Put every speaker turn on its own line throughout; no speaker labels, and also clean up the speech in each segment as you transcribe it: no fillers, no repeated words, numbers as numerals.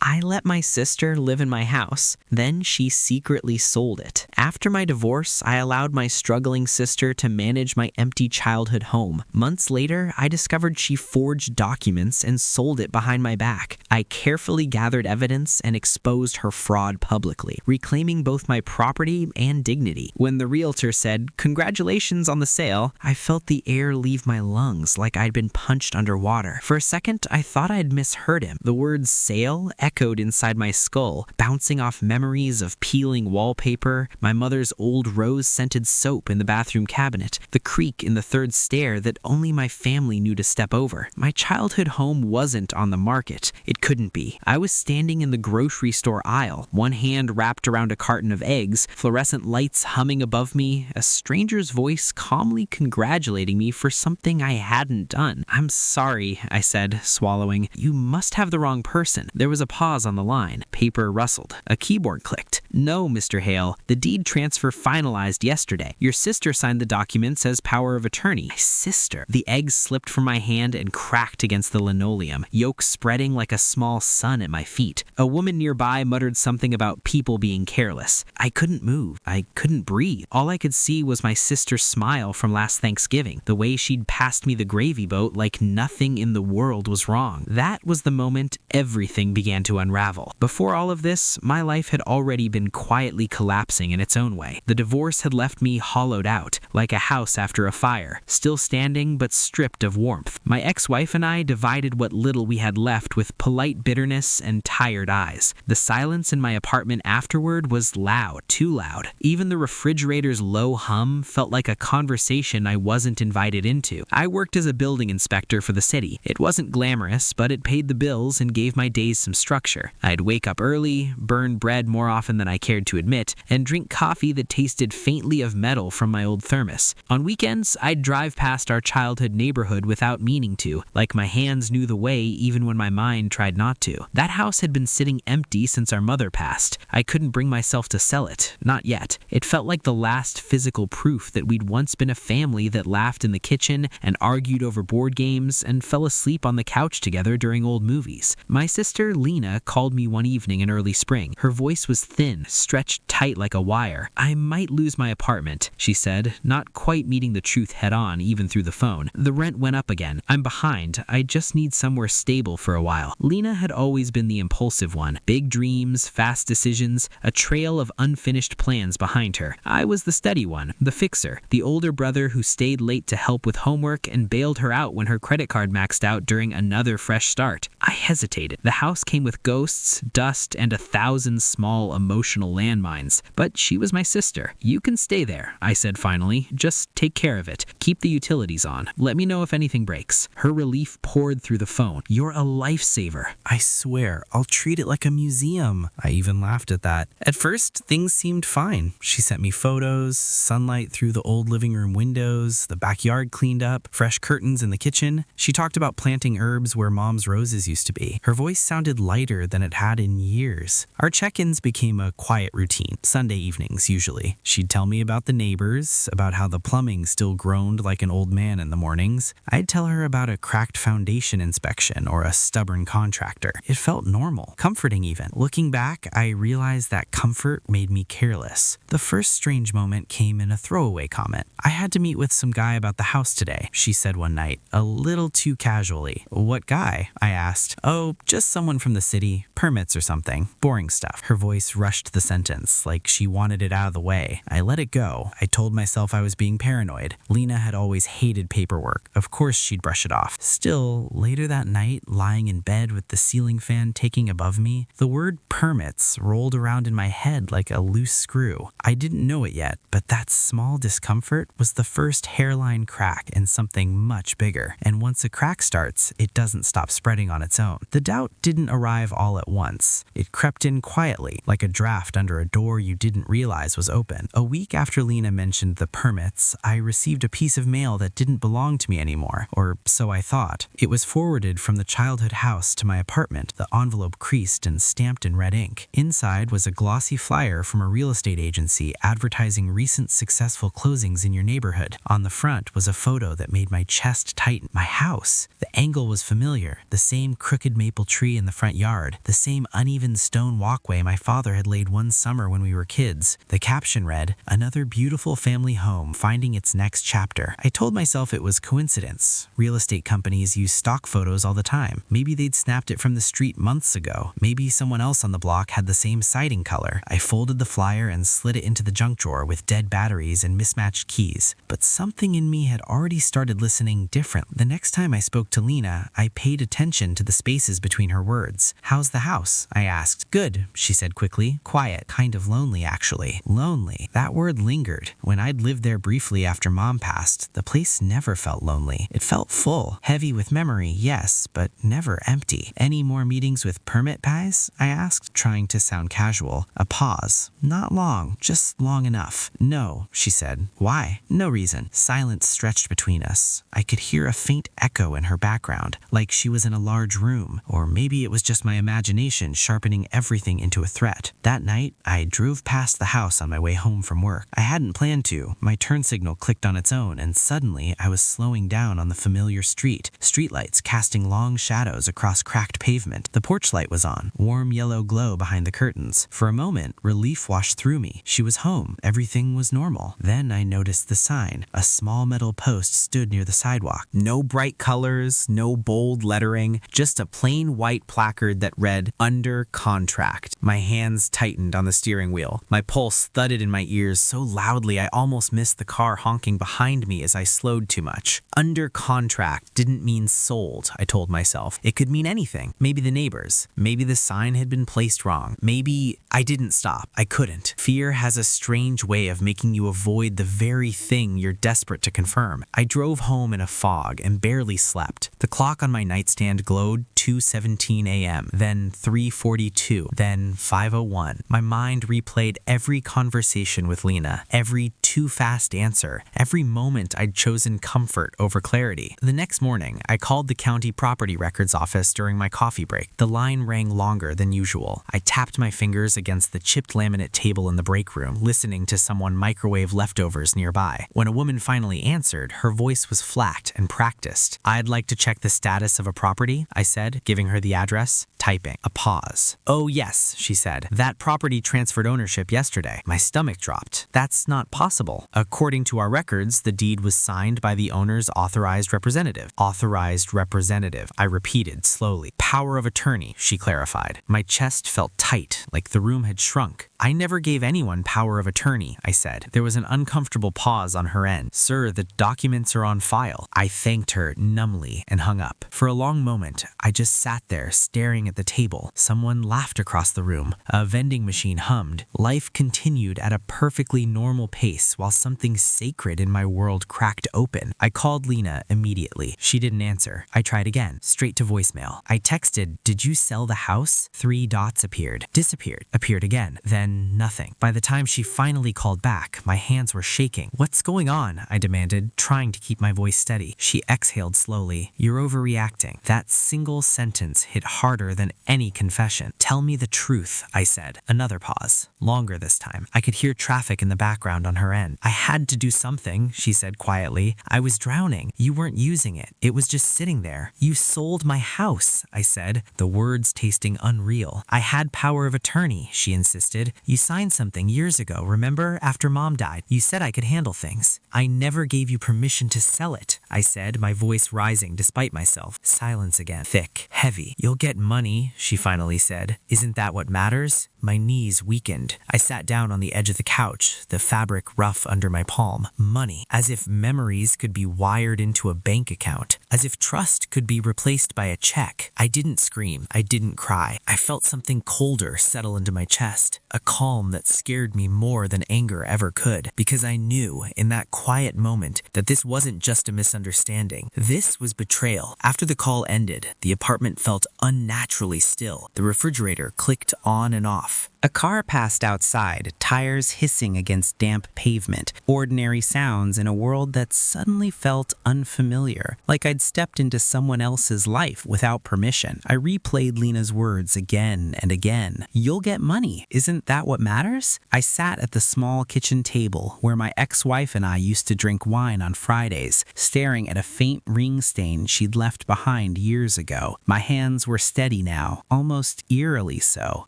I let my sister live in my house, then she secretly sold it. After my divorce, I allowed my struggling sister to manage my empty childhood home. Months later, I discovered she forged documents and sold it behind my back. I carefully gathered evidence and exposed her fraud publicly, reclaiming both my property and dignity. When the realtor said, "Congratulations on the sale," I felt the air leave my lungs like I'd been punched underwater. For a second, I thought I'd misheard him. The word sale echoed inside my skull, bouncing off memories of peeling wallpaper, my mother's old rose-scented soap in the bathroom cabinet, the creak in the third stair that only my family knew to step over. My childhood home wasn't on the market. It couldn't be. I was standing in the grocery store aisle, one hand wrapped around a carton of eggs, fluorescent lights humming above me, a stranger's voice calmly congratulating me for something I hadn't done. "I'm sorry," I said, swallowing. "You must have the wrong person." There was a pause on the line. Paper rustled. A keyboard clicked. "No, Mr. Hale. The deed transfer finalized yesterday. Your sister signed the documents as power of attorney." My sister. The eggs slipped from my hand and cracked against the linoleum, yolk spreading like a small sun at my feet. A woman nearby muttered something about people being careless. I couldn't move. I couldn't breathe. All I could see was my sister's smile from last Thanksgiving, the way she'd passed me the gravy boat like nothing in the world was wrong. That was the moment everything began to unravel. Before all of this, my life had already been quietly collapsing in its own way. The divorce had left me hollowed out, like a house after a fire, still standing but stripped of warmth. My ex-wife and I divided what little we had left with polite bitterness and tired eyes. The silence in my apartment afterward was loud, too loud. Even the refrigerator's low hum felt like a conversation I wasn't invited into. I worked as a building inspector for the city. It wasn't glamorous, but it paid the bills and gave my days some structure. I'd wake up early, burn bread more often than I cared to admit, and drink coffee that tasted faintly of metal from my old thermos. On weekends, I'd drive past our childhood neighborhood without meaning to, like my hands knew the way even when my mind tried not to. That house had been sitting empty since our mother passed. I couldn't bring myself to sell it, not yet. It felt like the last physical proof that we'd once been a family that laughed in the kitchen and argued over board games and fell asleep on the couch together during old movies. My sister, Lena, called me one evening in early spring. Her voice was thin, stretched tight like a wire. "I might lose my apartment," she said, not quite meeting the truth head-on even through the phone. "The rent went up again. I'm behind. I just need somewhere stable for a while." Lena had always been the impulsive one. Big dreams, fast decisions, a trail of unfinished plans behind her. I was the steady one, the fixer, the older brother who stayed late to help with homework and bailed her out when her credit card maxed out during another fresh start. I hesitated. The house came with ghosts, dust, and 1,000 small emotional landmines. But she was my sister. "You can stay there," I said finally. "Just take care of it. Keep the utilities on. Let me know if anything breaks." Her relief poured through the phone. "You're a lifesaver." "I swear, I'll treat it like a museum." I even laughed at that. At first, things seemed fine. She sent me photos, sunlight through the old living room windows, the backyard cleaned up, fresh curtains in the kitchen. She talked about planting herbs where Mom's roses used to be. Her voice sounded lighter than it had in years. Our check-ins became a quiet routine, Sunday evenings usually. She'd tell me about the neighbors, about how the plumbing still groaned like an old man in the mornings. I'd tell her about a cracked foundation inspection or a stubborn contractor. It felt normal, comforting even. Looking back, I realized that comfort made me careless. The first strange moment came in a throwaway comment. "I had to meet with some guy about the house today," she said one night, a little too casually. "What guy?" I asked. "Oh, just someone from the city. Permits or something. Boring stuff." Her voice rushed the sentence, like she wanted it out of the way. I let it go. I told myself I was being paranoid. Lena had always hated paperwork. Of course she'd brush it off. Still, later that night, lying in bed with the ceiling fan taking above me, the word permits rolled around in my head like a loose screw. I didn't know it yet, but that small discomfort was the first hairline crack in something much bigger. And once a crack starts, it doesn't stop spreading on its own. The doubt didn't arrive all at once. It crept in quietly, like a draft under a door you didn't realize was open. A week after Lena mentioned the permits, I received a piece of mail that didn't belong to me anymore, or so I thought. It was forwarded from the childhood house to my apartment, the envelope creased and stamped in red ink. Inside was a glossy flyer from a real estate agency advertising recent successful closings in your neighborhood. On the front was a photo that made my chest tighten. My house. The angle was familiar, the same crooked maple tree in the front yard, the same uneven stone walkway my father had laid one summer when we were kids. The caption read, "Another beautiful family home finding its next chapter." I told myself it was coincidence. Real estate companies use stock photos all the time. Maybe they'd snapped it from the street months ago. Maybe someone else on the block had the same siding color. I folded the flyer and slid it into the junk drawer with dead batteries and mismatched keys. But something in me had already started listening different. The next time I spoke to Lena, I paid attention to the spaces between her words. "How's the house?" I asked. "Good," she said quickly. "Quiet. Kind of lonely, actually." Lonely. That word lingered. When I'd lived there briefly after Mom passed, the place never felt lonely. It felt full. Heavy with memory, yes, but never empty. "Any more meetings with permit guys?" I asked, trying to sound casual. A pause. "Not long. Just long enough." "No," she said. "Why?" "No reason." Silence stretched between us. I could hear a faint echo in her background, like she was in a large room, or maybe it was just my imagination sharpening everything into a threat. That night, I drove past the house on my way home from work. I hadn't planned to. My turn signal clicked on its own, and suddenly I was slowing down on the familiar street, streetlights casting long shadows across cracked pavement. The porch light was on, warm yellow glow behind the curtains. For a moment, relief washed through me. She was home. Everything was normal. Then I noticed the sign. A small metal post stood near the sidewalk. No bright colors, no bold lettering, just a plain white placard that read, "Under contract." My hands tightened on the steering wheel. My pulse thudded in my ears so loudly I almost missed the car honking behind me as I slowed too much. Under contract didn't mean sold, I told myself. It could mean anything. Maybe the neighbors. Maybe the sign had been placed wrong. Maybe I didn't stop. I couldn't. Fear has a strange way of making you avoid the very thing you're desperate to confirm. I drove home in a fog and barely slept. The clock on my nightstand glowed 2:17 a.m., then 3:42, then 5:01. My mind replayed every conversation with Lena, every too fast answer, every moment I'd chosen comfort over clarity. The next morning, I called the county property records office during my coffee break. The line rang longer than usual. I tapped my fingers against the chipped laminate table in the break room, listening to someone microwave leftovers nearby. When a woman finally answered, her voice was flat and practiced. "I'd like to check the status of a property," I said, giving her the address. Typing. A pause. "Oh yes," she said. "That property transferred ownership yesterday." My stomach dropped. "That's not possible. According to our records, the deed was signed by the owner's authorized representative." Authorized representative, I repeated slowly. "Power of attorney," she clarified. My chest felt tight, like the room had shrunk. "I never gave anyone power of attorney," I said. There was an uncomfortable pause on her end. "Sir, the documents are on file." I thanked her numbly and hung up. For a long moment, I just sat there staring at the table. Someone laughed across the room. A vending machine hummed. Life continued at a perfectly normal pace while something sacred in my world cracked open. I called Lena immediately. She didn't answer. I tried again, straight to voicemail. I texted, "Did you sell the house?" 3 dots appeared. Disappeared. Appeared again. Then nothing. By the time she finally called back, my hands were shaking. "What's going on?" I demanded, trying to keep my voice steady. She exhaled slowly. "You're overreacting." That single sentence hit harder than any confession. "Tell me the truth," I said. Another pause. Longer this time. I could hear traffic in the background on her end. "I had to do something," she said quietly. "I was drowning. You weren't using it. It was just sitting there." "You sold my house," I said, the words tasting unreal. "I had power of attorney," she insisted. "You signed something years ago, remember? After Mom died. You said I could handle things." "I never gave you permission to sell it," I said, my voice rising despite myself. Silence again. Thick. Heavy. "You'll get money," she finally said. "Isn't that what matters?" My knees weakened. I sat down on the edge of the couch, the fabric rough under my palm. Money. As if memories could be wired into a bank account. As if trust could be replaced by a check. I didn't scream. I didn't cry. I felt something colder settle into my chest. A calm that scared me more than anger ever could. Because I knew, in that quiet moment, that this wasn't just a misunderstanding. This was betrayal. After the call ended, the apartment felt unnaturally still. The refrigerator clicked on and off. A car passed outside, tires hissing against damp pavement, ordinary sounds in a world that suddenly felt unfamiliar, like I'd
had stepped into someone else's life without permission. I replayed Lena's words again and again. "You'll get money. Isn't that what matters?" I sat at the small kitchen table where my ex-wife and I used to drink wine on Fridays, staring at a faint ring stain she'd left behind years ago. My hands were steady now, almost eerily so.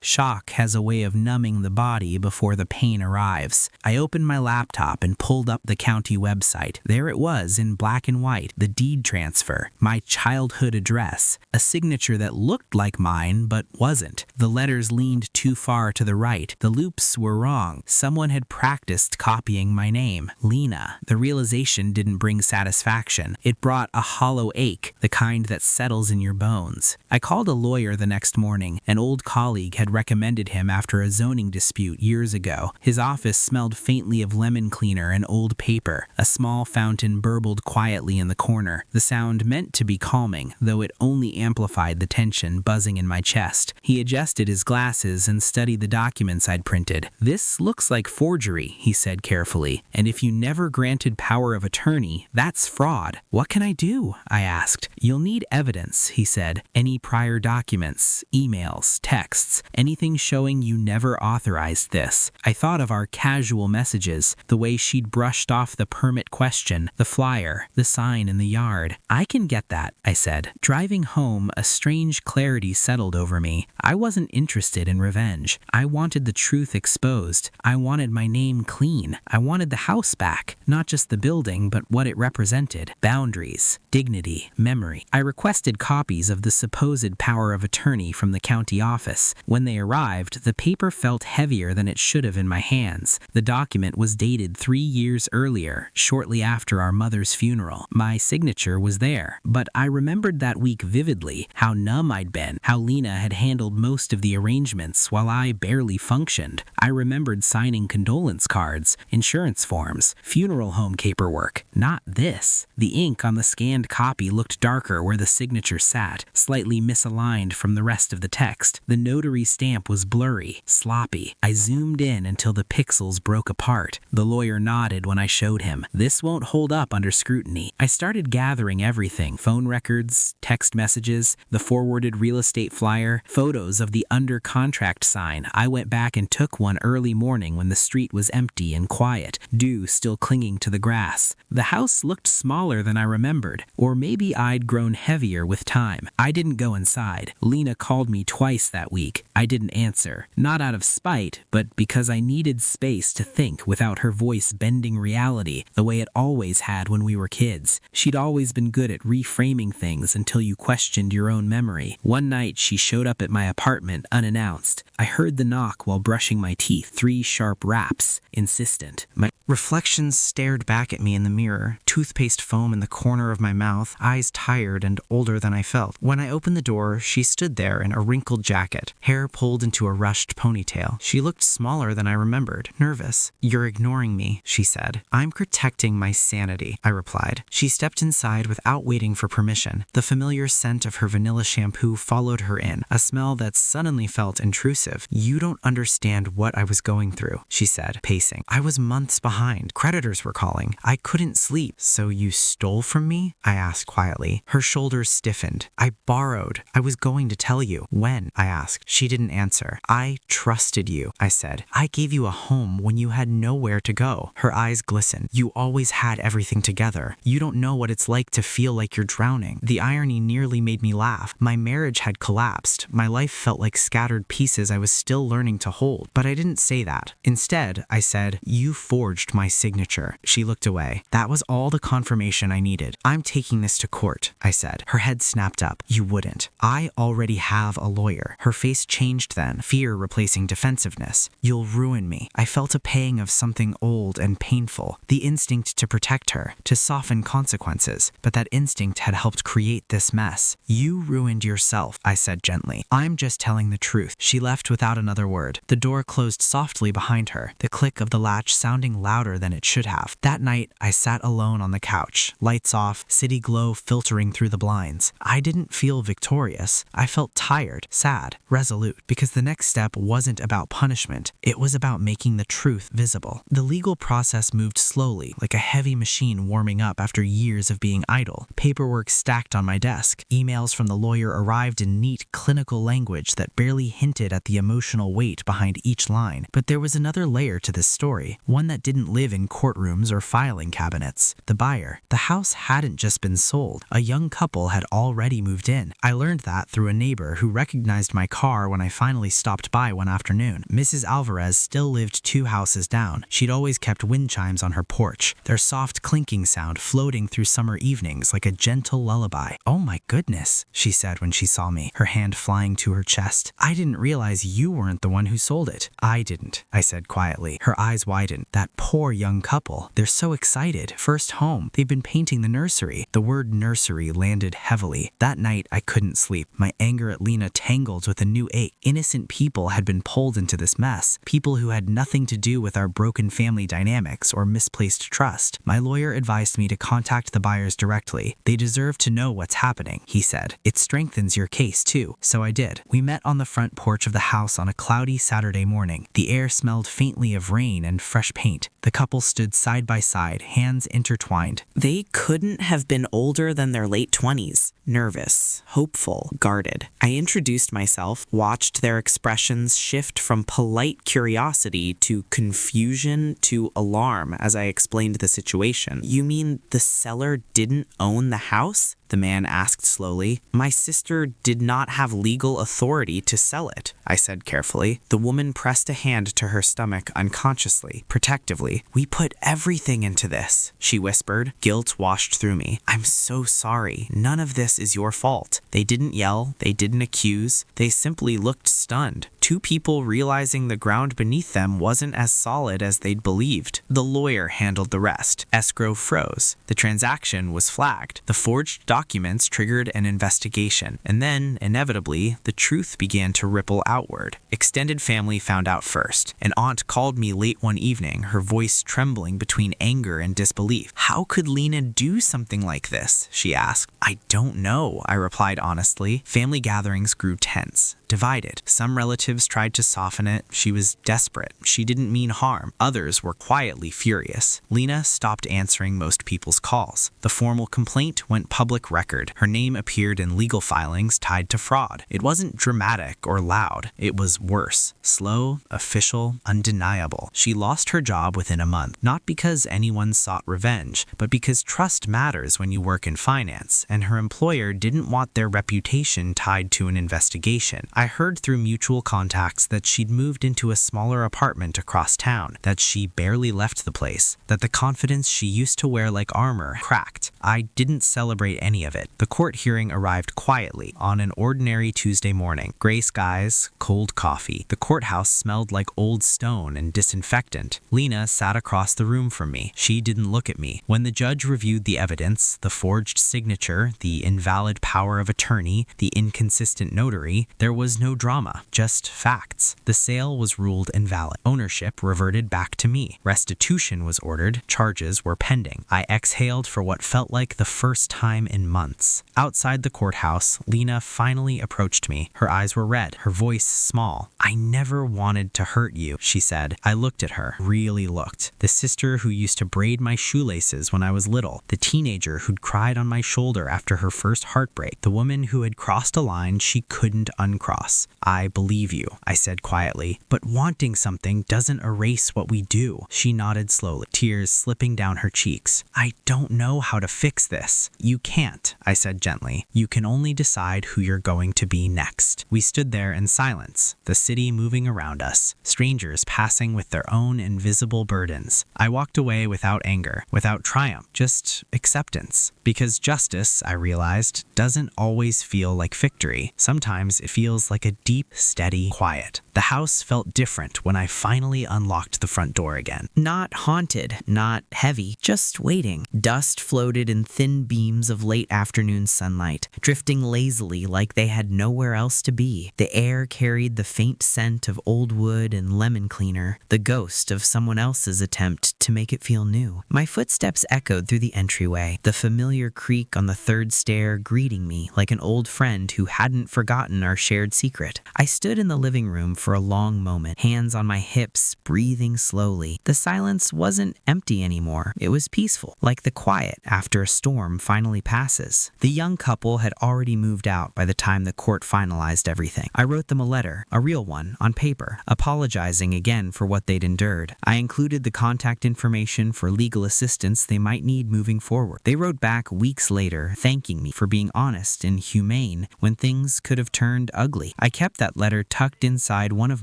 Shock has a way of numbing the body before the pain arrives. I opened my laptop and pulled up the county website. There it was in black and white, the deed transfer, my childhood address, a signature that looked like mine but wasn't. The letters leaned too far to the right. The loops were wrong. Someone had practiced copying my name, Lena. The realization didn't bring satisfaction. It brought a hollow ache, the kind that settles in your bones. I called a lawyer the next morning. An old colleague had recommended him after a zoning dispute years ago. His office smelled faintly of lemon cleaner and old paper. A small fountain burbled quietly in the corner. The sound meant to be calming, though it only amplified the tension buzzing in my chest. He adjusted his glasses and studied the documents I'd printed. "This looks like forgery," he said carefully. "And if you never granted power of attorney, that's fraud." "What can I do?" I asked. "You'll need evidence," he said. "Any prior documents, emails, texts, anything showing you never authorized this." I thought of our casual messages, the way she'd brushed off the permit question, the flyer, the sign in the yard. "I can get that," I said. Driving home, a strange clarity settled over me. I wasn't interested in revenge. I wanted the truth exposed. I wanted my name clean. I wanted the house back, not just the building, but what it represented. Boundaries, dignity, memory. I requested copies of the supposed power of attorney from the county office. When they arrived, the paper felt heavier than it should have in my hands. The document was dated 3 years earlier, shortly after our mother's funeral. My signature was there, but I remembered that week vividly, how numb I'd been, how Lena had handled most of the arrangements while I barely functioned. I remembered signing condolence cards, insurance forms, funeral home paperwork. Not this. The ink on the scanned copy looked darker where the signature sat, slightly misaligned from the rest of the text. The notary stamp was blurry, sloppy. I zoomed in until the pixels broke apart. The lawyer nodded when I showed him. "This won't hold up under scrutiny." I started gathering everything: phone records, text messages, the forwarded real estate flyer, photos of the under contract sign. I went back and took one early morning when the street was empty and quiet, dew still clinging to the grass. The house looked smaller than I remembered, or maybe I'd grown heavier with time. I didn't go inside. Lena called me twice that week. I didn't answer, not out of spite, but because I needed space to think without her voice bending reality the way it always had when we were kids. She'd always been good at reframing things until you questioned your own memory. One night she showed up at my apartment unannounced. I heard the knock while brushing my teeth, 3 sharp raps, insistent. My reflections stared back at me in the mirror, toothpaste foam in the corner of my mouth, eyes tired and older than I felt. When I opened the door, she stood there in a wrinkled jacket, hair pulled into a rushed ponytail. She looked smaller than I remembered, nervous. "You're ignoring me," she said. "I'm protecting my sanity," I replied. She stepped inside without waiting for permission. The familiar scent of her vanilla shampoo followed her in, a smell that suddenly felt intrusive. "You don't understand what I was going through," she said, pacing. "I was months behind. Creditors were calling. I couldn't sleep." "So you stole from me?" I asked quietly. Her shoulders stiffened. "I borrowed. I was going to tell you." "When?" I asked. She didn't answer. "I trusted you," I said. "I gave you a home when you had nowhere to go." Her eyes glistened. "You always had everything together. You don't know what it's like to feel like you're drowning." The irony nearly made me laugh. My marriage had collapsed. My life felt like scattered pieces I was still learning to hold. But I didn't say that. Instead, I said, "You forged my signature." She looked away. That was all the confirmation I needed. "I'm taking this to court," I said. Her head snapped up. "You wouldn't." "I already have a lawyer." Her face changed then, fear replacing defensiveness. "You'll ruin me." I felt a pang of something old and painful, the instinct to protect her, to soften consequences. But that instinct had helped create this mess. "You ruined yourself," I said gently. "I'm just telling the truth." She left without another word. The door closed softly behind her, the click of the latch sounding louder than it should have. That night, I sat alone on the couch, lights off, city glow filtering through the blinds. I didn't feel victorious. I felt tired, sad, resolute, because the next step wasn't about punishment. It was about making the truth visible. The legal process moved slowly, like a heavy machine warming up after years of being idle. file. Paperwork stacked on my desk. Emails from the lawyer arrived in neat, clinical language that barely hinted at the emotional weight behind each line. But there was another layer to this story, one that didn't live in courtrooms or filing cabinets. The buyer. The house hadn't just been sold. A young couple had already moved in. I learned that through a neighbor who recognized my car when I finally stopped by one afternoon. Mrs. Alvarez still lived 2 houses down. She'd always kept wind chimes on her porch, their soft clinking sound floating through summer evenings like a gentle lullaby. "Oh my goodness," she said when she saw me, her hand flying to her chest. "I didn't realize you weren't the one who sold it." "I didn't," I said quietly. Her eyes widened. "That poor young couple. They're so excited. First home. They've been painting the nursery." The word nursery landed heavily. That night I couldn't sleep. My anger at Lena tangled with a new ache. Innocent people had been pulled into this mess. People who had nothing to do with our broken family dynamics or misplaced trust. My lawyer advised me to contact the buyers directly. "They deserve to know what's happening," he said. "It strengthens your case too." So I did. We met on the front porch of the house on a cloudy Saturday morning. The air smelled faintly of rain and fresh paint. The couple stood side by side, hands intertwined. They couldn't have been older than their late 20s. Nervous, hopeful, guarded. I introduced myself, watched their expressions shift from polite curiosity to confusion to alarm as I explained the situation. "You mean the seller didn't own the house?" the man asked slowly. "My sister did not have legal authority to sell it," I said carefully. The woman pressed a hand to her stomach unconsciously, protectively. "We put everything into this," she whispered. Guilt washed through me. "I'm so sorry. None of this is your fault." They didn't yell. They didn't accuse. They simply looked stunned. 2 people realizing the ground beneath them wasn't as solid as they'd believed. The lawyer handled the rest. Escrow froze. The transaction was flagged. The forged documents triggered an investigation. And then, inevitably, the truth began to ripple outward. Extended family found out first. An aunt called me late one evening, her voice trembling between anger and disbelief. "How could Lena do something like this?" she asked. "I don't know," I replied honestly. Family gatherings grew tense. Divided. Some relatives tried to soften it. She was desperate. She didn't mean harm. Others were quietly furious. Lena stopped answering most people's calls. The formal complaint went public record. Her name appeared in legal filings tied to fraud. It wasn't dramatic or loud. It was worse. Slow, official, undeniable. She lost her job within a month, not because anyone sought revenge, but because trust matters when you work in finance, and her employer didn't want their reputation tied to an investigation. I heard through mutual contacts that she'd moved into a smaller apartment across town, that she barely left the place, that the confidence she used to wear like armor cracked. I didn't celebrate any of it. The court hearing arrived quietly on an ordinary Tuesday morning. Gray skies, cold coffee. The courthouse smelled like old stone and disinfectant. Lena sat across the room from me. She didn't look at me. When the judge reviewed the evidence, the forged signature, the invalid power of attorney, the inconsistent notary, there was no drama, just facts. The sale was ruled invalid. Ownership reverted back to me. Restitution was ordered. Charges were pending. I exhaled for what felt like the first time in months. Outside the courthouse, Lena finally approached me. Her eyes were red, her voice small. "I never wanted to hurt you," she said. I looked at her, really looked. The sister who used to braid my shoelaces when I was little. The teenager who'd cried on my shoulder after her first heartbreak. The woman who had crossed a line she couldn't uncross. "I believe you," I said quietly. "But wanting something doesn't erase what we do." She nodded slowly, tears slipping down her cheeks. "I don't know how to fix this." "You can't," I said gently. "You can only decide who you're going to be next." We stood there in silence, the city moving around us, strangers passing with their own invisible burdens. I walked away without anger, without triumph, just acceptance. Because justice, I realized, doesn't always feel like victory. Sometimes it feels like a deep, steady quiet. The house felt different when I finally unlocked the front door again. Not haunted, not heavy, just waiting. Dust floated in thin beams of late afternoon sunlight, drifting lazily like they had nowhere else to be. The air carried the faint
faint scent of old wood and lemon cleaner, the ghost of someone else's attempt to make it feel new. My footsteps echoed through the entryway, the familiar creak on the third stair greeting me like an old friend who hadn't forgotten our shared secret. I stood in the living room for a long moment, hands on my hips, breathing slowly. The silence wasn't empty anymore. It was peaceful, like the quiet after a storm finally passes. The young couple had already moved out by the time the court finalized everything. I wrote them a letter, a real one, on paper, apologizing again for what they'd endured. I included the contact information for legal assistance they might need moving forward. They wrote back weeks later, thanking me for being honest and humane when things could have turned ugly. I kept that letter tucked inside one of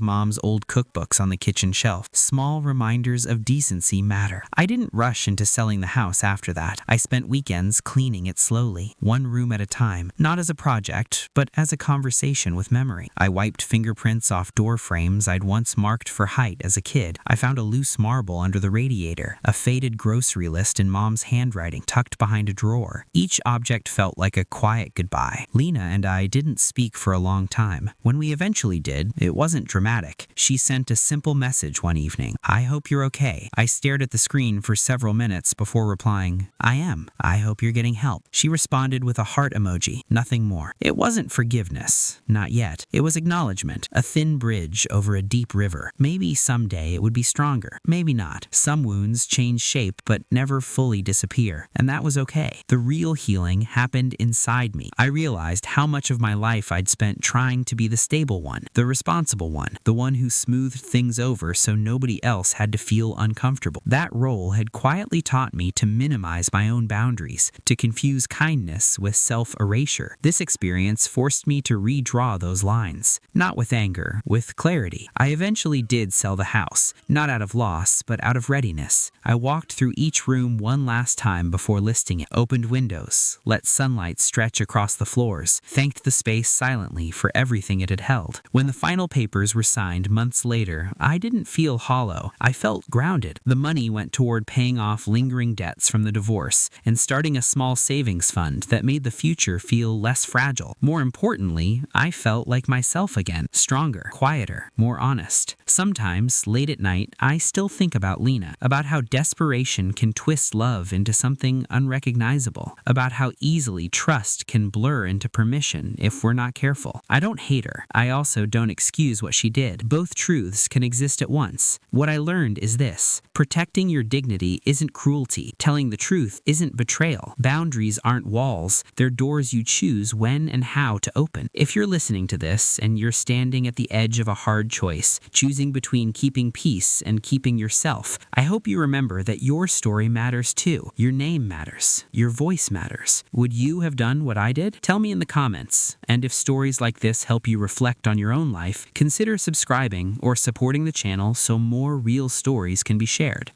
Mom's old cookbooks on the kitchen shelf. Small reminders of decency matter. I didn't rush into selling the house after that. I spent weekends cleaning it slowly, one room at a time, not as a project, but as a conversation with memory. I wiped fingerprints off door frames I'd once marked for height as a kid. I found a loose marble under the radiator, a faded grocery list in Mom's handwriting tucked behind a drawer. Each object felt like a quiet goodbye. Lena and I didn't speak for a long time. When we eventually did, it wasn't dramatic. She sent a simple message one evening. "I hope you're okay." I stared at the screen for several minutes before replying, "I am. I hope you're getting help." She responded with a heart emoji, nothing more. It wasn't forgiveness, not yet. It was acknowledgement, a thin bridge over a deep river. Maybe someday it would be stronger, maybe not. Some wounds change shape but never fully disappear, and that was okay. The real healing happened inside me. I realized how much of my life I'd spent trying to be the stable one, the responsible one, the one who smoothed things over so nobody else had to feel uncomfortable. That role had quietly taught me to minimize my own boundaries, to confuse kindness with self-erasure. This experience forced me to redraw those lines, not with anger, with clarity. I eventually did sell the house, not out of loss, but out of readiness. I walked through each room one last time before listing it, opened windows, let sunlight stretch across the floors, thanked the space silently for everything it had held. When the final papers were signed months later, I didn't feel hollow. I felt grounded. The money went toward paying off lingering debts from the divorce and starting a small savings fund that made the future feel less fragile. More importantly, I felt like myself again, stronger, quieter, more honest. Sometimes, late at night, I still think about Lena, about how desperation can twist love into something unrecognizable, about how easily trust can blur into permission if we're not careful. I don't hate her. I also don't excuse what she did. Both truths can exist at once. What I learned is this: protecting your dignity isn't cruelty. Telling the truth isn't betrayal. Boundaries aren't walls. They're doors you choose when and how to open. If you're listening to this and you're standing at the edge of a hard choice, choosing between keeping peace and keeping yourself, I hope you remember that your story matters too. Your name matters. Your voice matters. Would you have done what I did? Tell me in the comments. And if stories like this help you reflect on your own life, consider subscribing or supporting the channel so more real stories can be shared.